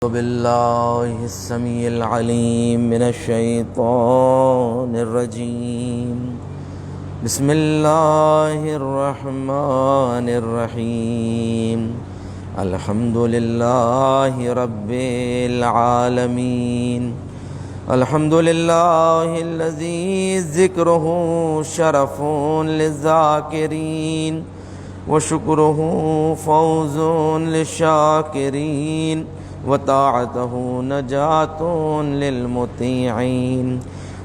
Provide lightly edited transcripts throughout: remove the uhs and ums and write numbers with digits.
بالله السميع العليم من الشيطان الرجيم. بسم الله الرحمن الرحيم. الحمد لله رب العالمين. الحمد لله الذي ذكره شرف للذاكرين وشكره فوز للشاكرين وطاعته نجاة للمطيعين.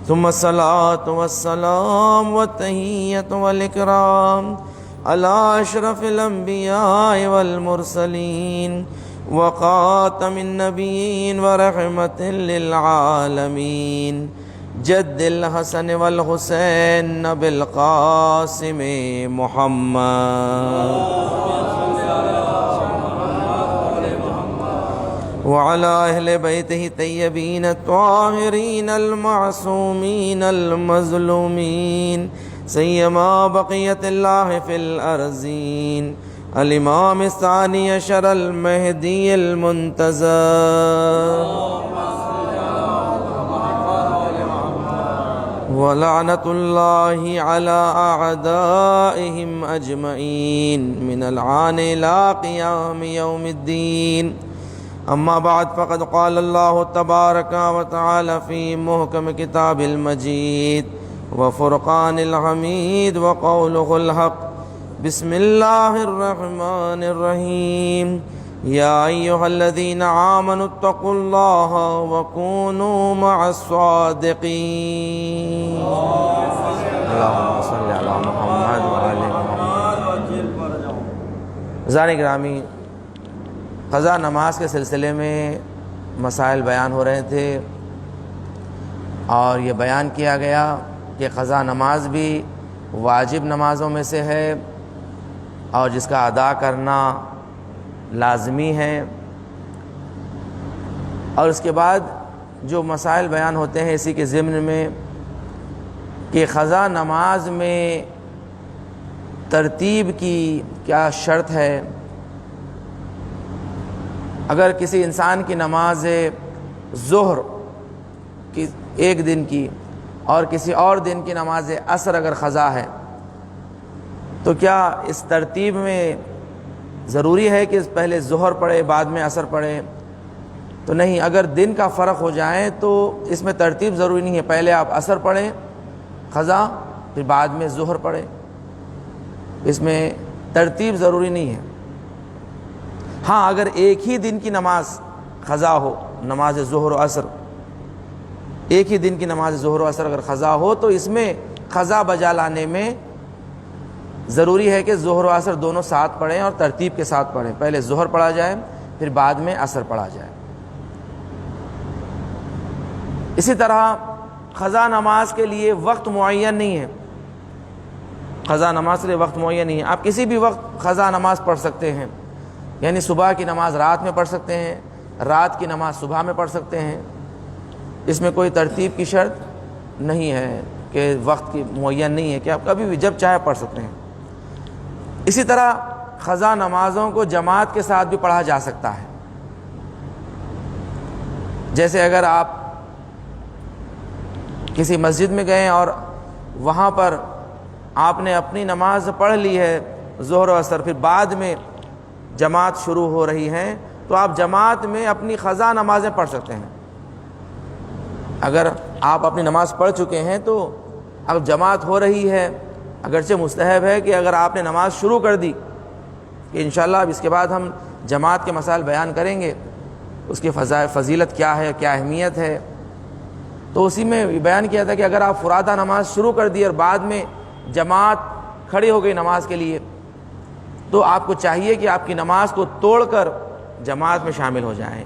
ثم الصلاة والسلام والتحية والإكرام على أشرف الأنبياء والمرسلين وخاتم النبيين ورحمة للعالمين جد الحسن والحسين بالقاسم محمد وعلى أهل بيته الطيبين الطاهرين المعصومين المظلومين سيما بقية الله في الأرضين الإمام الثاني عشر المهدي المنتظر ولعنة الله على أعدائهم أجمعين من الآن إلى قيام يوم الدين. أما بعد فقد قال الله تبارك وتعالى في محكم كتاب المجيد وفرقان الحميد وقوله الحق. بسم الله الرحمن الرحيم. يا أيها الذين آمنوا اتقوا الله وكونوا مع الصادقين. اللهم صل على محمد وآل محمد. عزیزان گرامی، قضا نماز کے سلسلے میں مسائل بیان ہو رہے تھے اور یہ بیان کیا گیا کہ قضا نماز بھی واجب نمازوں میں سے ہے اور جس کا ادا کرنا لازمی ہے. اور اس کے بعد جو مسائل بیان ہوتے ہیں اسی کے ضمن میں کہ قضا نماز میں ترتیب کی کیا شرط ہے. اگر کسی انسان کی نماز ظہر کی ایک دن کی اور کسی اور دن کی نماز عصر اگر قضا ہے تو کیا اس ترتیب میں ضروری ہے کہ پہلے ظہر پڑھے بعد میں عصر پڑھے؟ تو نہیں. اگر دن کا فرق ہو جائے تو اس میں ترتیب ضروری نہیں ہے. پہلے آپ عصر پڑھیں قضا، پھر بعد میں ظہر پڑھیں. اس میں ترتیب ضروری نہیں ہے. ہاں اگر ایک ہی دن کی نماز قضا ہو، نماز ظہر و عصر، ایک ہی دن کی نماز ظہر و عصر اگر قضا ہو تو اس میں قضا بجا لانے میں ضروری ہے کہ ظہر و عصر دونوں ساتھ پڑھیں اور ترتیب کے ساتھ پڑھیں. پہلے ظہر پڑھا جائے پھر بعد میں عصر پڑھا جائے. اسی طرح قضا نماز کے لیے وقت معین نہیں ہے. قضا نماز کے لیے وقت معین نہیں ہے. آپ کسی بھی وقت قضا نماز پڑھ سکتے ہیں. یعنی صبح کی نماز رات میں پڑھ سکتے ہیں، رات کی نماز صبح میں پڑھ سکتے ہیں. اس میں کوئی ترتیب کی شرط نہیں ہے کہ وقت کی معین نہیں ہے کہ آپ کبھی بھی جب چاہے پڑھ سکتے ہیں. اسی طرح قضا نمازوں کو جماعت کے ساتھ بھی پڑھا جا سکتا ہے. جیسے اگر آپ کسی مسجد میں گئے اور وہاں پر آپ نے اپنی نماز پڑھ لی ہے ظہر و عصر، پھر بعد میں جماعت شروع ہو رہی ہے تو آپ جماعت میں اپنی قضا نمازیں پڑھ سکتے ہیں. اگر آپ اپنی نماز پڑھ چکے ہیں تو اب جماعت ہو رہی ہے، اگرچہ مستحب ہے کہ اگر آپ نے نماز شروع کر دی کہ انشاءاللہ اب اس کے بعد ہم جماعت کے مسائل بیان کریں گے، اس کی فضیلت کیا ہے، کیا اہمیت ہے، تو اسی میں بیان کیا تھا کہ اگر آپ فرادہ نماز شروع کر دی اور بعد میں جماعت کھڑی ہو گئی نماز کے لیے تو آپ کو چاہیے کہ آپ کی نماز کو توڑ کر جماعت میں شامل ہو جائیں.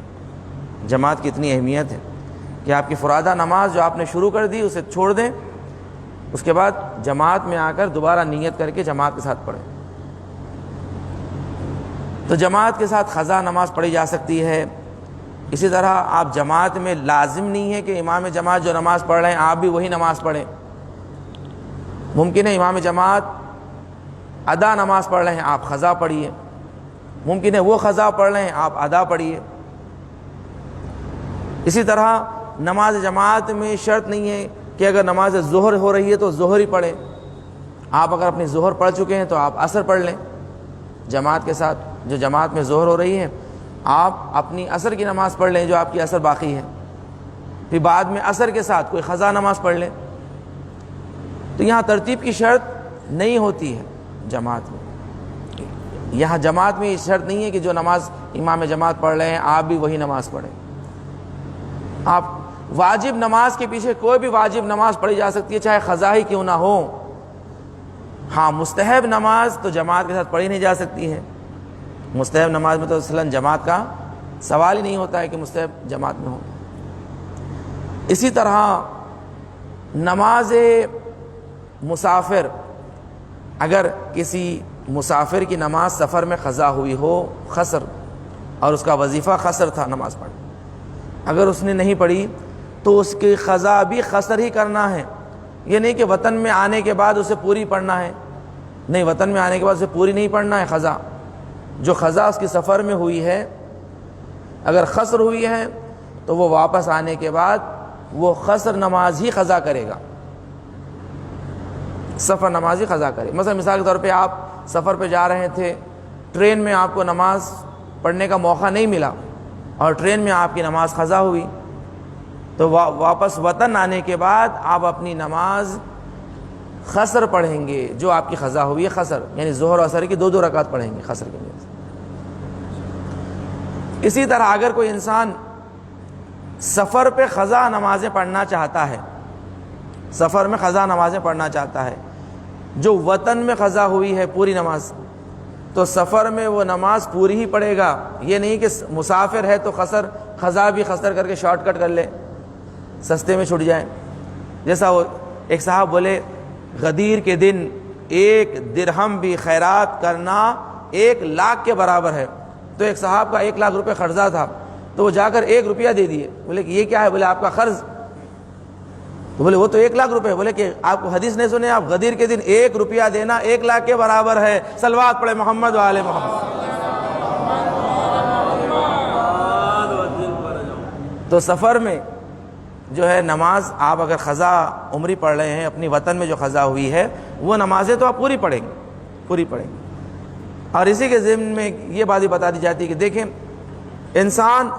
جماعت کی اتنی اہمیت ہے کہ آپ کی فرادہ نماز جو آپ نے شروع کر دی اسے چھوڑ دیں، اس کے بعد جماعت میں آ کر دوبارہ نیت کر کے جماعت کے ساتھ پڑھیں. تو جماعت کے ساتھ قضا نماز پڑھی جا سکتی ہے. اسی طرح آپ جماعت میں لازم نہیں ہے کہ امام جماعت جو نماز پڑھ رہے ہیں آپ بھی وہی نماز پڑھیں. ممکن ہے امام جماعت ادا نماز پڑھ رہے ہیں آپ قضا پڑھیے، ممکن ہے وہ قضا پڑھ رہے ہیں آپ ادا پڑھیے. اسی طرح نماز جماعت میں شرط نہیں ہے کہ اگر نماز ظہر ہو رہی ہے تو ظہر ہی پڑھیں. آپ اگر اپنی ظہر پڑھ چکے ہیں تو آپ عصر پڑھ لیں جماعت کے ساتھ. جو جماعت میں ظہر ہو رہی ہے آپ اپنی عصر کی نماز پڑھ لیں جو آپ کی عصر باقی ہے, پھر بعد میں عصر کے ساتھ کوئی قضا نماز پڑھ لیں. تو یہاں ترتیب کی شرط نہیں ہوتی ہے جماعت میں. یہاں جماعت میں یہ شرط نہیں ہے کہ جو نماز امام جماعت پڑھ رہے ہیں آپ بھی وہی نماز پڑھیں. آپ واجب نماز کے پیچھے کوئی بھی واجب نماز پڑھی جا سکتی ہے چاہے قضا ہی کیوں نہ ہو. ہاں مستحب نماز تو جماعت کے ساتھ پڑھی نہیں جا سکتی ہے. مستحب نماز میں تو اصلاً جماعت کا سوال ہی نہیں ہوتا ہے کہ مستحب جماعت میں ہو. اسی طرح نماز مسافر, اگر کسی مسافر کی نماز سفر میں قضا ہوئی ہو قصر, اور اس کا وظیفہ قصر تھا نماز پڑھنا, اگر اس نے نہیں پڑھی تو اس کی قضا بھی قصر ہی کرنا ہے. یہ نہیں کہ وطن میں آنے کے بعد اسے پوری پڑھنا ہے, نہیں, وطن میں آنے کے بعد اسے پوری نہیں پڑھنا ہے قضا. جو قضا اس کی سفر میں ہوئی ہے اگر قصر ہوئی ہے تو وہ واپس آنے کے بعد وہ قصر نماز ہی قضا کرے گا, سفر نماز ہی قضا کرے. مثال کے طور پہ آپ سفر پہ جا رہے تھے, ٹرین میں آپ کو نماز پڑھنے کا موقع نہیں ملا اور ٹرین میں آپ کی نماز قضا ہوئی, تو واپس وطن آنے کے بعد آپ اپنی نماز قصر پڑھیں گے جو آپ کی قضا ہوئی ہے قصر, یعنی ظہر و عصر کی 2 رکعت پڑھیں گے قصر کے لیے. اسی طرح اگر کوئی انسان سفر پہ قضا نمازیں پڑھنا چاہتا ہے, سفر میں قضا نمازیں پڑھنا چاہتا ہے, جو وطن میں قضا ہوئی ہے پوری نماز, تو سفر میں وہ نماز پوری ہی پڑھے گا. یہ نہیں کہ مسافر ہے تو قضا بھی قصر کر کے شارٹ کٹ کر لے, سستے میں چھٹ جائے. جیسا وہ ایک صاحب بولے غدیر کے دن 1 درہم بھی خیرات کرنا 1 لاکھ کے برابر ہے. تو ایک صاحب کا 1 لاکھ روپے قرضہ تھا, تو وہ جا کر 1 روپیہ دے دیے. بولے کہ یہ کیا ہے؟ بولے آپ کا قرض. تو بولے وہ تو 1 لاکھ روپے. بولے کہ آپ کو حدیث نہیں سنے, آپ غدیر کے دن 1 روپیہ دینا 1 لاکھ کے برابر ہے. صلوات پڑھے محمد و آل محمد. تو سفر میں جو ہے نماز آپ اگر قضا عمری پڑھ رہے ہیں, اپنی وطن میں جو قضا ہوئی ہے وہ نمازیں تو آپ پوری پڑھیں گے, پوری پڑھیں گے. اور اسی کے ضمن میں یہ بات بھی بتا دی جاتی ہے کہ دیکھیں انسان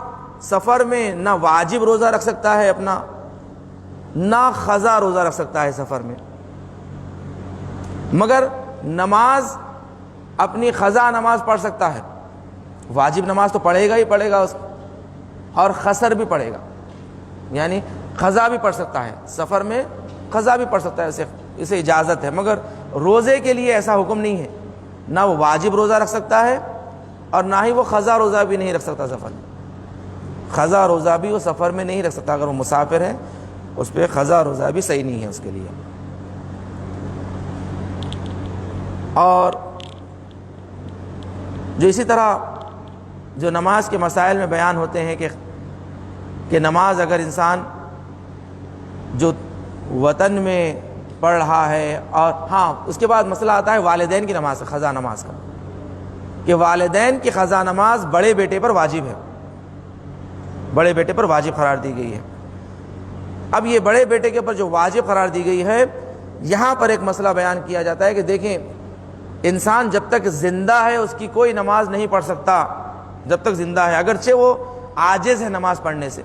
سفر میں نہ واجب روزہ رکھ سکتا ہے اپنا, نہ قضا روزہ رکھ سکتا ہے سفر میں, مگر نماز اپنی قضا نماز پڑھ سکتا ہے. واجب نماز تو پڑھے گا ہی پڑھے گا اس, اور قصر بھی پڑھے گا, یعنی قضا بھی پڑھ سکتا ہے سفر میں, قضا بھی پڑھ سکتا ہے, اسے اجازت ہے. مگر روزے کے لیے ایسا حکم نہیں ہے, نہ وہ واجب روزہ رکھ سکتا ہے اور نہ ہی وہ قضا روزہ بھی نہیں رکھ سکتا سفر میں. قضا روزہ بھی وہ سفر میں نہیں رکھ سکتا, اگر وہ مسافر ہے اس پہ قضا روزہ بھی صحیح نہیں ہے اس کے لیے. اور جو اسی طرح جو نماز کے مسائل میں بیان ہوتے ہیں کہ نماز اگر انسان جو وطن میں پڑھ رہا ہے, اور ہاں اس کے بعد مسئلہ آتا ہے والدین کی نماز, قضا نماز کا, کہ والدین کی قضا نماز بڑے بیٹے پر واجب ہے, بڑے بیٹے پر واجب قرار دی گئی ہے. اب یہ بڑے بیٹے کے اوپر جو واجب قرار دی گئی ہے, یہاں پر ایک مسئلہ بیان کیا جاتا ہے کہ دیکھیں انسان جب تک زندہ ہے اس کی کوئی نماز نہیں پڑھ سکتا, جب تک زندہ ہے, اگرچہ وہ عاجز ہے نماز پڑھنے سے,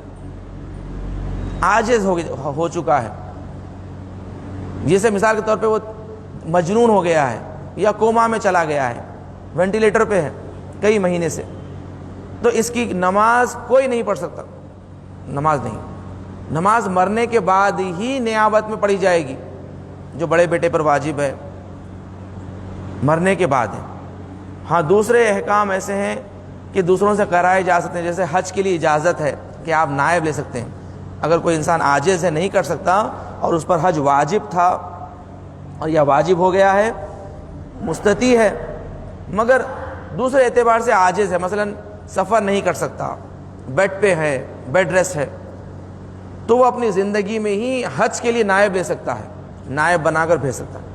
عاجز ہو چکا ہے. جیسے مثال کے طور پہ وہ مجنون ہو گیا ہے یا کوما میں چلا گیا ہے, وینٹیلیٹر پہ ہے کئی مہینے سے, تو اس کی نماز کوئی نہیں پڑھ سکتا. نماز نہیں, نماز مرنے کے بعد ہی نیابت میں پڑھی جائے گی, جو بڑے بیٹے پر واجب ہے مرنے کے بعد ہے. ہاں دوسرے احکام ایسے ہیں کہ دوسروں سے کرائے جا سکتے ہیں, جیسے حج کے لیے اجازت ہے کہ آپ نائب لے سکتے ہیں. اگر کوئی انسان عاجز ہے, نہیں کر سکتا, اور اس پر حج واجب تھا اور یا واجب ہو گیا ہے, مستطیع ہے, مگر دوسرے اعتبار سے عاجز ہے, مثلا سفر نہیں کر سکتا, بیڈ پہ ہے, بیڈ ریسٹ ہے, تو وہ اپنی زندگی میں ہی حج کے لیے نائب لے سکتا ہے, نائب بنا کر بھیج سکتا ہے,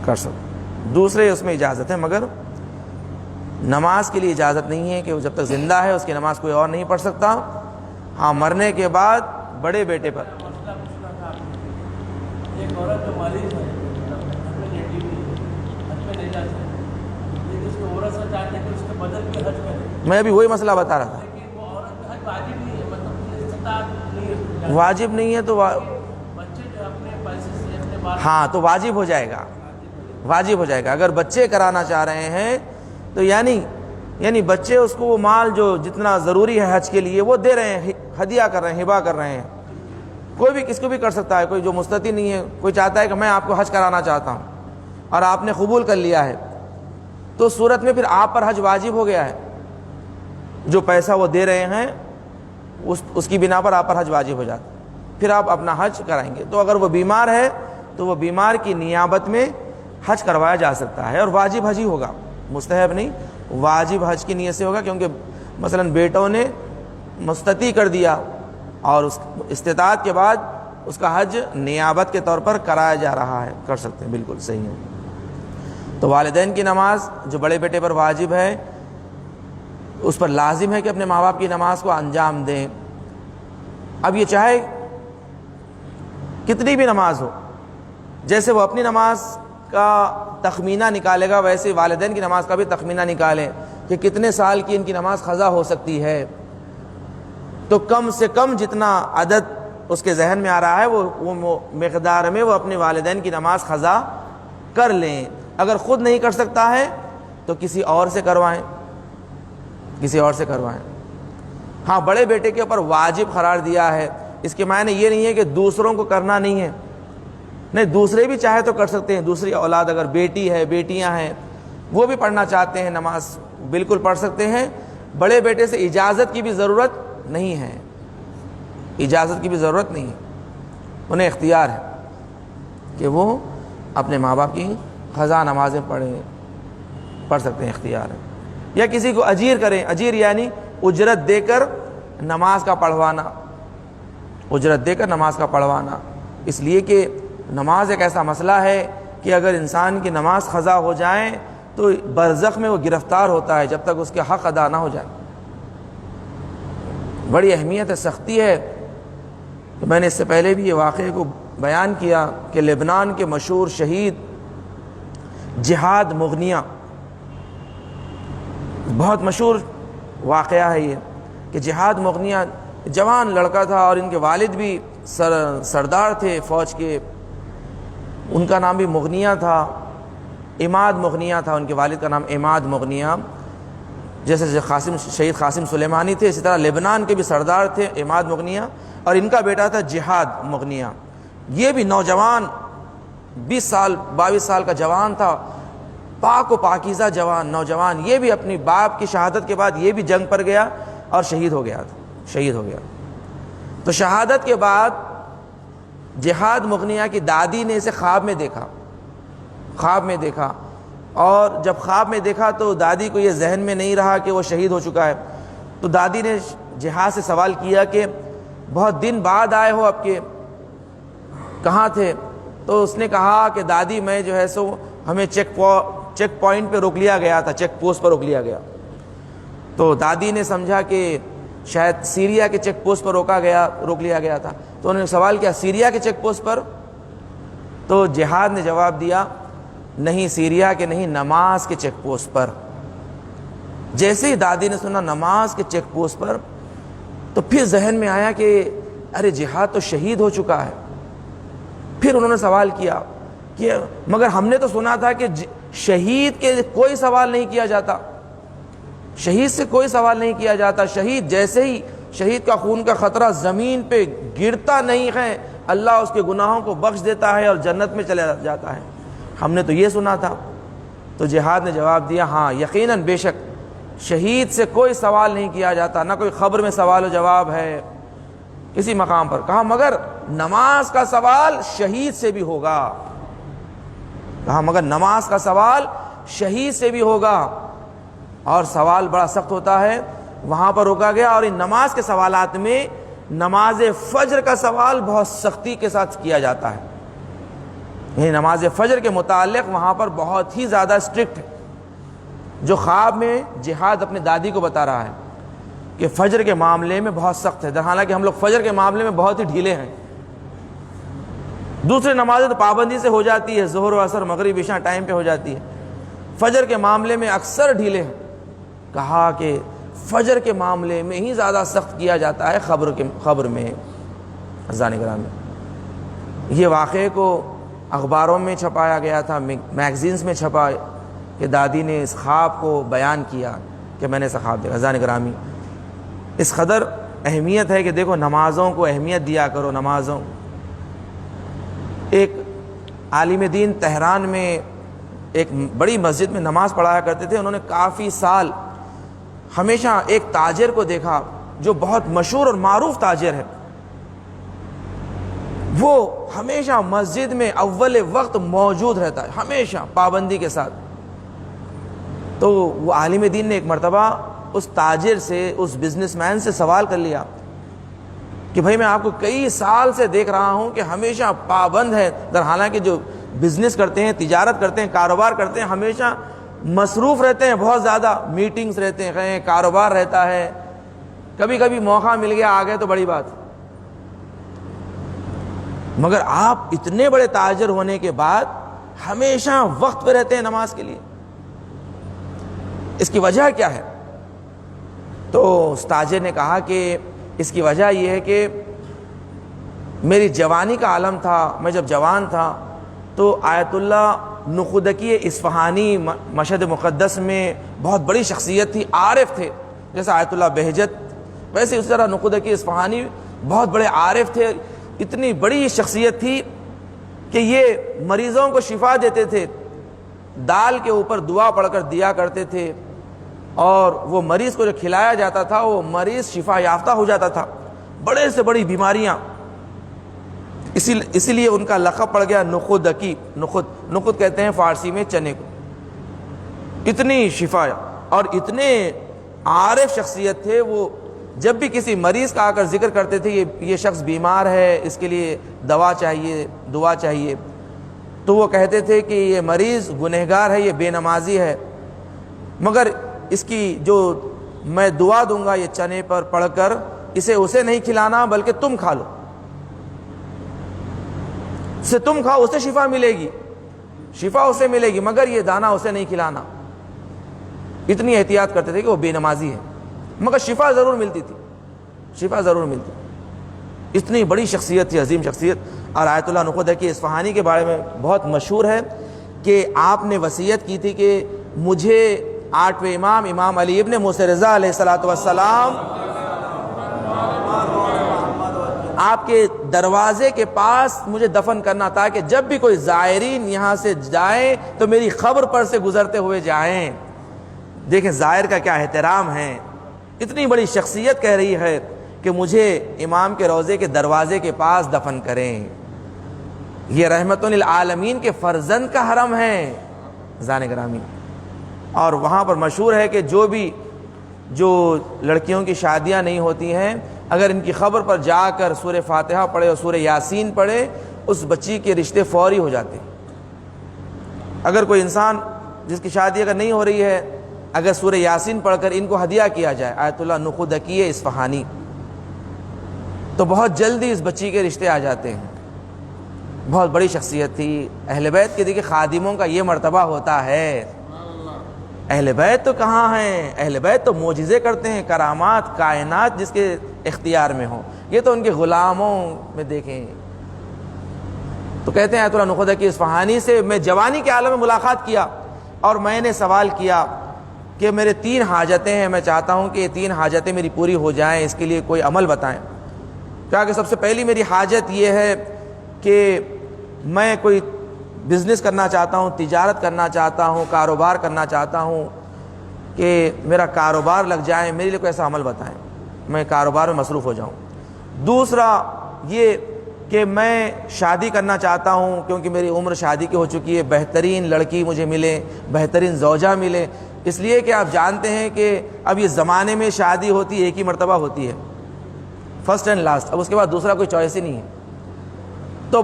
کر سکتا. دوسرے اس میں اجازت ہے, مگر نماز کے لیے اجازت نہیں ہے کہ وہ جب تک زندہ ہے اس کی نماز کوئی اور نہیں پڑھ سکتا. ہاں مرنے کے بعد بڑے بیٹے پر. ایک عورت جو مریض ہے گھر میں لیٹی ہوئی ہے حج پہ نہیں جا سکتی لیکن اس کو عورت سے چاہتے ہیں کہ اس کے بدن پہ حج کرے. میں ابھی وہی مسئلہ بتا رہا تھا. لیکن وہ عورت پہ حج واجب نہیں ہے مطلب استطاعت نہیں ہے. واجب نہیں ہے تو بچے جو اپنے پیسے سے اپنے بال ہاں تو واجب ہو جائے گا. واجب ہو جائے گا اگر بچے کرانا چاہ رہے ہیں تو یعنی بچے اس کو وہ مال جو جتنا ضروری ہے حج کے لیے وہ دے رہے ہیں, ہدیہ کر رہے ہیں, ہبہ کر رہے ہیں. کوئی بھی کس کو بھی کر سکتا ہے, کوئی جو مستطیع نہیں ہے, کوئی چاہتا ہے کہ میں آپ کو حج کرانا چاہتا ہوں اور آپ نے قبول کر لیا ہے تو اس صورت میں پھر آپ پر حج واجب ہو گیا ہے. جو پیسہ وہ دے رہے ہیں اس کی بنا پر آپ پر حج واجب ہو جاتا ہے, پھر آپ اپنا حج کرائیں گے. تو اگر وہ بیمار ہے تو وہ بیمار کی نیابت میں حج کروایا جا سکتا ہے اور واجب حج ہی ہوگا, مستحب نہیں, واجب حج کی نیت سے ہوگا. کیونکہ مثلا بیٹوں نے مستطیع کر دیا اور اس استطاعت کے بعد اس کا حج نیابت کے طور پر کرایا جا رہا ہے, کر سکتے ہیں, بالکل صحیح ہے. تو والدین کی نماز جو بڑے بیٹے پر واجب ہے اس پر لازم ہے کہ اپنے ماں باپ کی نماز کو انجام دیں. اب یہ چاہے کتنی بھی نماز ہو, جیسے وہ اپنی نماز کا تخمینہ نکالے گا ویسے والدین کی نماز کا بھی تخمینہ نکالیں کہ کتنے سال کی ان کی نماز قضا ہو سکتی ہے. تو کم سے کم جتنا عدد اس کے ذہن میں آ رہا ہے وہ مقدار میں وہ اپنے والدین کی نماز قضا کر لیں. اگر خود نہیں کر سکتا ہے تو کسی اور سے کروائیں, کسی اور سے کروائیں. ہاں بڑے بیٹے کے اوپر واجب قرار دیا ہے, اس کے معنی یہ نہیں ہے کہ دوسروں کو کرنا نہیں ہے, نہیں, دوسرے بھی چاہے تو کر سکتے ہیں. دوسری اولاد اگر بیٹی ہے, بیٹیاں ہیں, وہ بھی پڑھنا چاہتے ہیں نماز, بالکل پڑھ سکتے ہیں. بڑے بیٹے سے اجازت کی بھی ضرورت نہیں ہے, اجازت کی بھی ضرورت نہیں ہے, انہیں اختیار ہے کہ وہ اپنے ماں باپ کی قضا نمازیں پڑھ سکتے ہیں, اختیار ہے. یا کسی کو اجیر کریں, اجیر یعنی اجرت دے کر نماز کا پڑھوانا, اجرت دے کر نماز کا پڑھوانا. اس لیے کہ نماز ایک ایسا مسئلہ ہے کہ اگر انسان کی نماز قضا ہو جائیں تو برزخ میں وہ گرفتار ہوتا ہے جب تک اس کے حق ادا نہ ہو جائے. بڑی اہمیت ہے, سختی ہے. تو میں نے اس سے پہلے بھی یہ واقعے کو بیان کیا کہ لبنان کے مشہور شہید جہاد مغنیہ, بہت مشہور واقعہ ہے یہ کہ جہاد مغنیہ جوان لڑکا تھا اور ان کے والد بھی سردار تھے فوج کے, ان کا نام بھی مغنیہ تھا, عماد مغنیہ تھا ان کے والد کا نام, عماد مغنیہ. جیسے شہید قاسم سلیمانی تھے اسی طرح لبنان کے بھی سردار تھے عماد مغنیہ, اور ان کا بیٹا تھا جہاد مغنیہ. یہ بھی نوجوان 20 سال 22 سال کا جوان تھا, پاک و پاکیزہ جوان نوجوان. یہ بھی اپنی باپ کی شہادت کے بعد یہ بھی جنگ پر گیا اور شہید ہو گیا. تو شہادت کے بعد جہاد مغنیہ کی دادی نے اسے خواب میں دیکھا, اور جب خواب میں دیکھا تو دادی کو یہ ذہن میں نہیں رہا کہ وہ شہید ہو چکا ہے. تو دادی نے جہاد سے سوال کیا کہ بہت دن بعد آئے ہو, اب کے کہاں تھے؟ تو اس نے کہا کہ دادی میں جو ہے سو ہمیں چیک پوائنٹ پہ روک لیا گیا تھا, چیک پوسٹ پر روک لیا گیا. تو دادی نے سمجھا کہ شاید سیریا کے چیک پوسٹ پر روک لیا گیا تھا. تو انہوں نے سوال کیا سیریا کے چیک پوسٹ پر؟ تو جہاد نے جواب دیا نہیں, سیریا کے نہیں, نماز کے چیک پوسٹ پر. جیسے ہی دادی نے سنا نماز کے چیک پوسٹ پر تو پھر ذہن میں آیا کہ ارے جہاد تو شہید ہو چکا ہے. پھر انہوں نے سوال کیا کہ مگر ہم نے تو سنا تھا کہ شہید کے کوئی سوال نہیں کیا جاتا, شہید سے کوئی سوال نہیں کیا جاتا. شہید جیسے ہی شہید کا خون کا خطرہ زمین پہ گرتا نہیں ہے اللہ اس کے گناہوں کو بخش دیتا ہے اور جنت میں چلا جاتا ہے, ہم نے تو یہ سنا تھا. تو جہاد نے جواب دیا ہاں یقیناً بے شک شہید سے کوئی سوال نہیں کیا جاتا, نہ کوئی خبر میں سوال و جواب ہے کسی مقام پر. کہا مگر نماز کا سوال شہید سے بھی ہوگا, کہا مگر نماز کا سوال شہید سے بھی ہوگا, اور سوال بڑا سخت ہوتا ہے. وہاں پر روکا گیا اور ان نماز کے سوالات میں نماز فجر کا سوال بہت سختی کے ساتھ کیا جاتا ہے. یعنی نماز فجر کے متعلق وہاں پر بہت ہی زیادہ اسٹرکٹ ہے, جو خواب میں جہاد اپنے دادی کو بتا رہا ہے کہ فجر کے معاملے میں بہت سخت ہے، حالانکہ ہم لوگ فجر کے معاملے میں بہت ہی ڈھیلے ہیں. دوسرے نمازیں تو پابندی سے ہو جاتی ہے، ظہر و عصر مغرب عشاء ٹائم پہ ہو جاتی ہے، فجر کے معاملے میں اکثر ڈھیلے ہیں. کہا کہ فجر کے معاملے میں ہی زیادہ سخت کیا جاتا ہے خبر میں. عزیزان گرامی، یہ واقعے کو اخباروں میں چھپایا گیا تھا، میگزینز میں چھپا کہ دادی نے اس خواب کو بیان کیا کہ میں نے ایسا خواب دیکھا. عزیزان گرامی، اس قدر اہمیت ہے کہ دیکھو نمازوں کو اہمیت دیا کرو. نمازوں، ایک عالم دین تہران میں ایک بڑی مسجد میں نماز پڑھایا کرتے تھے. انہوں نے کافی سال ہمیشہ ایک تاجر کو دیکھا جو بہت مشہور اور معروف تاجر ہے. وہ ہمیشہ مسجد میں اول وقت موجود رہتا ہے، ہمیشہ پابندی کے ساتھ. تو وہ عالم دین نے ایک مرتبہ اس تاجر سے، اس بزنس مین سے سوال کر لیا کہ بھائی میں آپ کو کئی سال سے دیکھ رہا ہوں کہ ہمیشہ پابند ہے، حالانکہ جو بزنس کرتے ہیں، تجارت کرتے ہیں، کاروبار کرتے ہیں، ہمیشہ مصروف رہتے ہیں، بہت زیادہ میٹنگز رہتے ہیں، کاروبار رہتا ہے. کبھی کبھی موقع مل گیا آ گئے تو بڑی بات، مگر آپ اتنے بڑے تاجر ہونے کے بعد ہمیشہ وقت پہ رہتے ہیں نماز کے لیے. اس کی وجہ کیا ہے؟ تو اس تاجر نے کہا کہ اس کی وجہ یہ ہے کہ میری جوانی کا عالم تھا. میں جب جوان تھا تو آیت اللہ نخودکی اصفہانی مشہد مقدس میں بہت بڑی شخصیت تھی، عارف تھے. جیسا آیت اللہ بہجت، ویسے اس طرح نخودکی اصفہانی بہت بڑے عارف تھے. اتنی بڑی شخصیت تھی کہ یہ مریضوں کو شفا دیتے تھے، دال کے اوپر دعا پڑھ کر دیا کرتے تھے، اور وہ مریض کو جو کھلایا جاتا تھا وہ مریض شفا یافتہ ہو جاتا تھا، بڑے سے بڑی بیماریاں. اسی لیے ان کا لقب پڑ گیا نخودکی. نخود کہتے ہیں فارسی میں چنے کو. اتنی شفا اور اتنے عارف شخصیت تھے. وہ جب بھی کسی مریض کا آ کر ذکر کرتے تھے یہ شخص بیمار ہے، اس کے لیے دوا چاہیے، دعا چاہیے، تو وہ کہتے تھے کہ یہ مریض گنہگار ہے، یہ بے نمازی ہے، مگر اس کی جو میں دعا دوں گا یہ چنے پر پڑھ کر اسے نہیں کھلانا بلکہ تم کھا لو، اسے تم کھاؤ، اسے شفا ملے گی، شفا اسے ملے گی، مگر یہ دانہ اسے نہیں کھلانا. اتنی احتیاط کرتے تھے کہ وہ بے نمازی ہے مگر شفا ضرور ملتی تھی، شفا ضرور ملتی. اتنی بڑی شخصیت تھی، عظیم شخصیت. اور آیت اللہ نخودکی اصفہانی کے بارے میں بہت مشہور ہے کہ آپ نے وصیت کی تھی کہ مجھے 8ویں امام علی ابن موسی رضا علیہ الصلوۃ والسلام آپ کے دروازے کے پاس مجھے دفن کرنا، تاکہ جب بھی کوئی زائرین یہاں سے جائیں تو میری قبر پر سے گزرتے ہوئے جائیں. دیکھیں زائر کا کیا احترام ہے. اتنی بڑی شخصیت کہہ رہی ہے کہ مجھے امام کے روضے کے دروازے کے پاس دفن کریں. یہ رحمت للعالمین کے فرزند کا حرم ہے عزیزان گرامی. اور وہاں پر مشہور ہے کہ جو لڑکیوں کی شادیاں نہیں ہوتی ہیں، اگر ان کی قبر پر جا کر سورہ فاتحہ پڑھے اور سورہ یاسین پڑھے، اس بچی کے رشتے فوری ہو جاتے ہیں. اگر کوئی انسان جس کی شادی اگر نہیں ہو رہی ہے، اگر سورہ یاسین پڑھ کر ان کو ہدیہ کیا جائے، آیت اللہ نخودکی اصفہانی، تو بہت جلدی اس بچی کے رشتے آ جاتے ہیں. بہت بڑی شخصیت تھی. اہل بیت کے دیکھیں خادموں کا یہ مرتبہ ہوتا ہے. اہل بیت تو کہاں ہیں؟ اہل بیت تو معجزے کرتے ہیں، کرامات، کائنات جس کے اختیار میں ہوں، یہ تو ان کے غلاموں میں دیکھیں. تو کہتے ہیں آیت اللہ نخودکی اصفہانی سے میں جوانی کے عالم میں ملاقات کیا اور میں نے سوال کیا کہ میرے 3 حاجتیں ہیں، میں چاہتا ہوں کہ یہ 3 حاجتیں میری پوری ہو جائیں، اس کے لیے کوئی عمل بتائیں. کہا کہ سب سے پہلی میری حاجت یہ ہے کہ میں کوئی بزنس کرنا چاہتا ہوں، تجارت کرنا چاہتا ہوں، کاروبار کرنا چاہتا ہوں کہ میرا کاروبار لگ جائے، میرے لیے کوئی ایسا عمل بتائیں، میں کاروبار میں مصروف ہو جاؤں. دوسرا یہ کہ میں شادی کرنا چاہتا ہوں کیونکہ میری عمر شادی کی ہو چکی ہے، بہترین لڑکی مجھے ملے، بہترین زوجہ ملے. اس لیے کہ آپ جانتے ہیں کہ اب یہ زمانے میں شادی ہوتی ایک ہی مرتبہ ہوتی ہے، فرسٹ اینڈ لاسٹ، اب اس کے بعد دوسرا کوئی چوائس ہی نہیں ہے. تو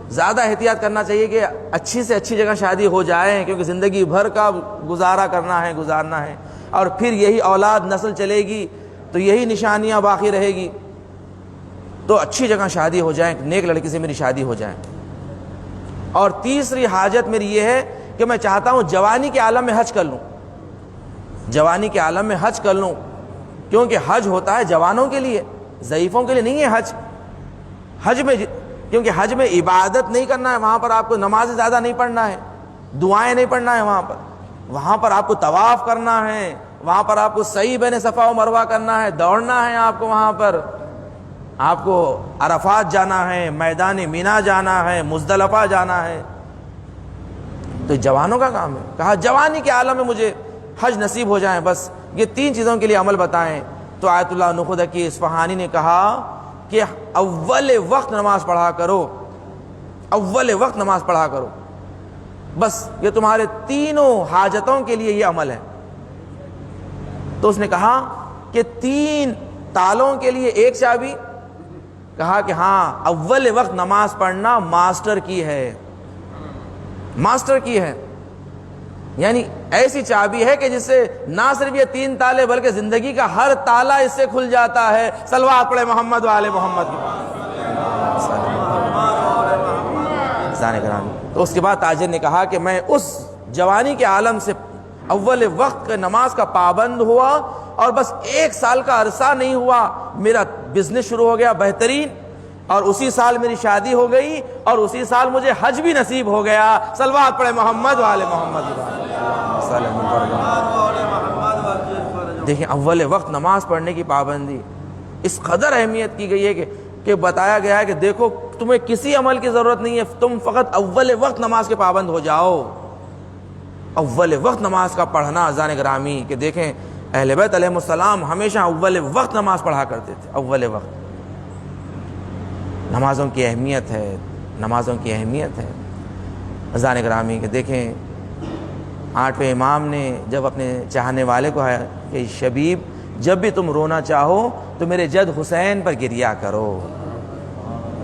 زیادہ احتیاط کرنا چاہیے کہ اچھی سے اچھی جگہ شادی ہو جائے، کیونکہ زندگی بھر کا گزارنا ہے، اور پھر یہی اولاد نسل چلے گی تو یہی نشانیاں باقی رہے گی. تو اچھی جگہ شادی ہو جائے, نیک لڑکی سے میری شادی ہو جائے. اور تیسری حاجت میری یہ ہے کہ میں چاہتا ہوں جوانی کے عالم میں حج کر لوں, جوانی کے عالم میں حج کر لوں, کیونکہ حج ہوتا ہے جوانوں کے لیے, ضعیفوں کے لیے نہیں ہے حج. حج میں کیونکہ حج میں عبادت نہیں کرنا ہے, وہاں پر آپ کو نماز زیادہ نہیں پڑھنا ہے, دعائیں نہیں پڑھنا ہے, وہاں پر آپ کو طواف کرنا ہے, وہاں پر آپ کو سعی بین صفا و مروہ کرنا ہے, دوڑنا ہے آپ کو, وہاں پر آپ کو عرفات جانا ہے, میدان مینا جانا ہے, مزدلفہ جانا ہے. تو جوانوں کا کام ہے. کہا جوانی کے عالم میں مجھے حج نصیب ہو جائیں, بس یہ 3 چیزوں کے لیے عمل بتائیں. تو آیت اللہ نخدکی اصفہانی نے کہا کہ اول وقت نماز پڑھا کرو, اول وقت نماز پڑھا کرو, بس یہ تمہارے تینوں حاجتوں کے لیے یہ عمل ہے. تو اس نے کہا کہ 3 تالوں کے لیے ایک چابی. کہا کہ ہاں اول وقت نماز پڑھنا ماسٹر کی ہے, ماسٹر کی ہے, یعنی ایسی چابی ہے کہ جس سے نہ صرف یہ 3 تالے بلکہ زندگی کا ہر تالا اس سے کھل جاتا ہے. صلوات پڑھے محمد و آل محمد کی. تو اس کے بعد تاجر نے کہا کہ میں اس جوانی کے عالم سے اول وقت نماز کا پابند ہوا, اور بس 1 سال کا عرصہ نہیں ہوا میرا بزنس شروع ہو گیا بہترین, اور اسی سال میری شادی ہو گئی, اور اسی سال مجھے حج بھی نصیب ہو گیا. صلوات پڑھے محمد و آل محمد. دیکھیں اول وقت نماز پڑھنے کی پابندی اس قدر اہمیت کی گئی ہے کہ بتایا گیا ہے کہ دیکھو تمہیں کسی عمل کی ضرورت نہیں ہے, تم فقط اول وقت نماز کے پابند ہو جاؤ. اول وقت نماز کا پڑھنا اذان گرامی, کہ دیکھیں اہل بیت علیہ السلام ہمیشہ اول وقت نماز پڑھا کرتے تھے. اول وقت نمازوں کی اہمیت ہے, نمازوں کی اہمیت ہے اذان گرامی. کہ دیکھیں 8ویں امام نے جب اپنے چاہنے والے کو ہے کہ شبیب جب بھی تم رونا چاہو تو میرے جد حسین پر گریا کرو.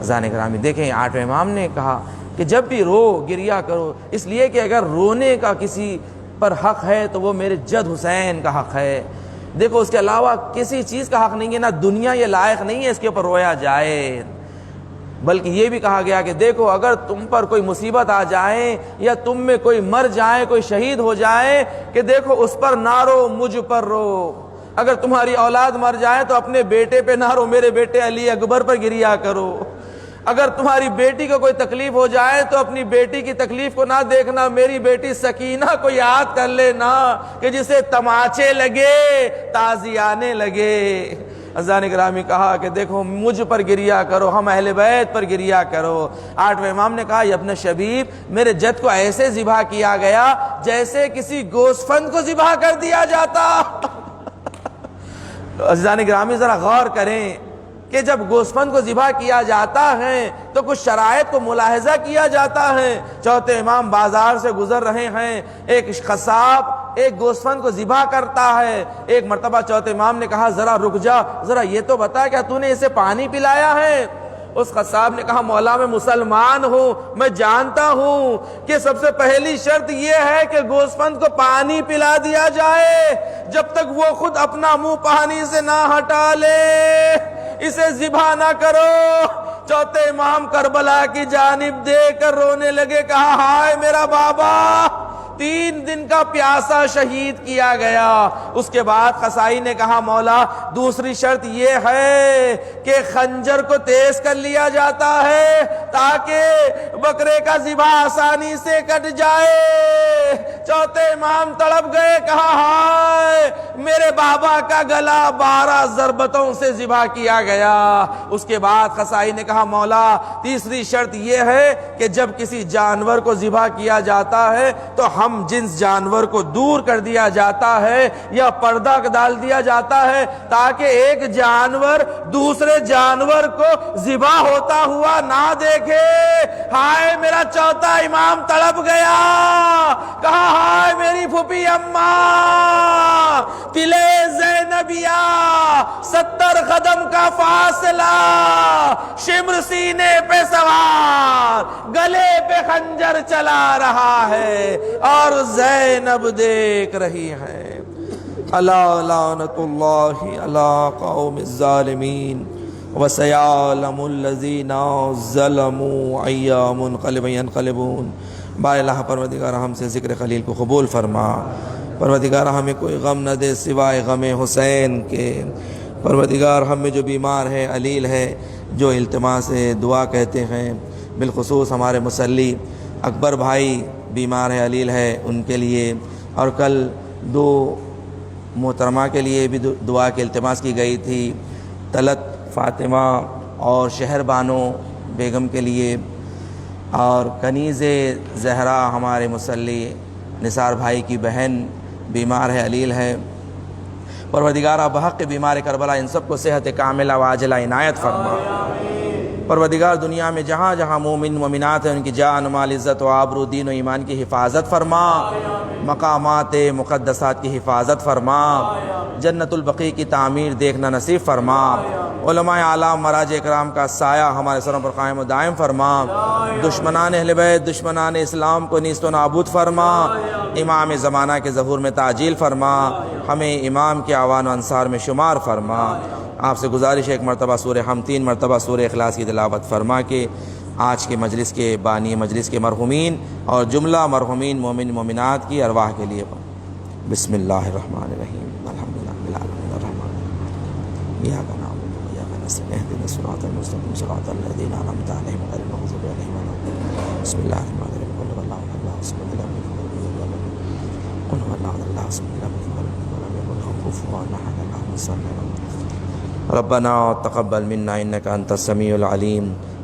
اذان گرامی دیکھیں 8ویں امام نے کہا کہ جب بھی رو گریا کرو, اس لیے کہ اگر رونے کا کسی پر حق ہے تو وہ میرے جد حسین کا حق ہے. دیکھو اس کے علاوہ کسی چیز کا حق نہیں ہے, نہ دنیا یہ لائق نہیں ہے اس کے اوپر رویا جائے. بلکہ یہ بھی کہا گیا کہ دیکھو اگر تم پر کوئی مصیبت آ جائے یا تم میں کوئی مر جائے, کوئی شہید ہو جائے, کہ دیکھو اس پر نہ رو, مجھ پر رو. اگر تمہاری اولاد مر جائے تو اپنے بیٹے پہ نہ رو, میرے بیٹے علی اکبر پر گریا کرو. اگر تمہاری بیٹی کو کوئی تکلیف ہو جائے تو اپنی بیٹی کی تکلیف کو نہ دیکھنا, میری بیٹی سکینہ کو یاد کر لینا کہ جسے تماچے لگے تازیانے لگے. اذان گرامی کہا کہ دیکھو مجھ پر گریا کرو, ہم اہل بیت پر گریا کرو. 8ویں امام نے کہا یا ابن شبیب میرے جد کو ایسے ذبح کیا گیا جیسے کسی گوسفند کو ذبح کر دیا جاتا. اذان گرامی ذرا غور کریں کہ جب گوسفند کو ذبح کیا جاتا ہے تو کچھ شرائط کو ملاحظہ کیا جاتا ہے. چوتھے امام بازار سے گزر رہے ہیں, ایک قصاب ایک گوسفند کو ذبح کرتا ہے. ایک مرتبہ چوتھے امام نے کہا ذرا رک جا, ذرا یہ تو بتا کیا تو نے اسے پانی پلایا ہے؟ اس قصاب نے کہا مولا میں مسلمان ہوں, میں جانتا ہوں کہ سب سے پہلی شرط یہ ہے کہ گوسفند کو پانی پلا دیا جائے, جب تک وہ خود اپنا منہ پانی سے نہ ہٹا لے اسے ذبح نہ کرو. چوتھے امام کربلا کی جانب دیکھ کر رونے لگے, کہا ہائے میرا بابا, 3 دن کا پیاسا شہید کیا گیا. اس کے بعد قصائی نے کہا مولا دوسری شرط یہ ہے کہ خنجر کو تیز کر لیا جاتا ہے تاکہ بکرے کا ذبح آسانی سے کٹ جائے. چوتھے امام تڑپ گئے, کہا ہائے میرے بابا کا گلا 12 ضربتوں سے ذبح کیا گیا. اس کے بعد قصائی نے کہا مولا تیسری شرط یہ ہے کہ جب کسی جانور کو ذبح کیا جاتا ہے تو ہم جنس جانور کو دور کر دیا جاتا ہے یا پردہ ڈال دیا جاتا ہے تاکہ ایک جانور دوسرے جانور کو ذبح ہوتا ہوا نہ دیکھے. ہائے میرا چوتھا امام تڑپ گیا, کہا ہائے میری پھوپھی اماں, قلعے زینبیہ 70 قدم کا فاصلہ, شمر سینے پہ سوار, گلے پہ خنجر چلا رہا ہے اور زینب دیکھ رہی ہے. الا لعنۃ اللہ علی قوم الظالمین وسیعلم الذین ظلموا ای منقلب ینقلبون۔ بار الہ پروردگار ہم سے ذکر خلیل کو قبول فرما، پروردگار ہمیں کوئی غم نہ دے سوائے غم حسین کے، پروردگار ہم میں جو بیمار ہے، علیل ہے، جو التماس دعا کہتے ہیں، بالخصوص ہمارے مصلی اکبر بھائی بیمار ہے، علیل ہے، ان کے لیے، اور کل دو محترمہ کے لیے بھی دعا کی التماس کی گئی تھی، طلعت فاطمہ اور شہر بانو بیگم کے لیے، اور کنیز زہرا ہمارے مصلی نثار بھائی کی بہن بیمار ہے، علیل ہے۔ پروردگارہ بحق بیمار کربلا ان سب کو صحت کاملہ و عاجلہ عنایت فرما۔ پروردگار دنیا میں جہاں جہاں مومن مومنات ہیں ان کی جان مال عزت و آبرو دین و ایمان کی حفاظت فرما، مقامات مقدسات کی حفاظت فرما، جنت البقیع کی تعمیر دیکھنا نصیب فرما، علماء اعلام مراج اکرام کا سایہ ہمارے سروں پر قائم و دائم فرما، دشمنان اہل بیت دشمنان اسلام کو نیست و نابود فرما، امام زمانہ کے ظہور میں تعجیل فرما، ہمیں امام کے اعوان و انصار میں شمار فرما۔ آپ سے گزارش ہے ایک مرتبہ سورہ ہم 3 مرتبہ سورہ اخلاص کی تلاوت فرما کے آج کے مجلس کے بانی مجلس کے مرحومین اور جملہ مرحومین مومن مومنات کی ارواح کے لیے بسم اللہ الرحمن الرحیم الحمدللہ رب العالمین الرحمن الرحیم ایاک نعبد و ایاک نستعین اهدنا الصراط المستقیم صراط الذین انعمت علیہم غیر المغضوب علیہم ولا الضالین بسم اللہ الرحمن الرحیم قل هو الله احد الله الصمد لم يلد ولم يولد ولم يكن قل هو الله احد الله الصمد لم يلد ولم يولد ولم يكن له كفوا احد اللهم صل على ربنا تقبل منا انك انت السميع العليم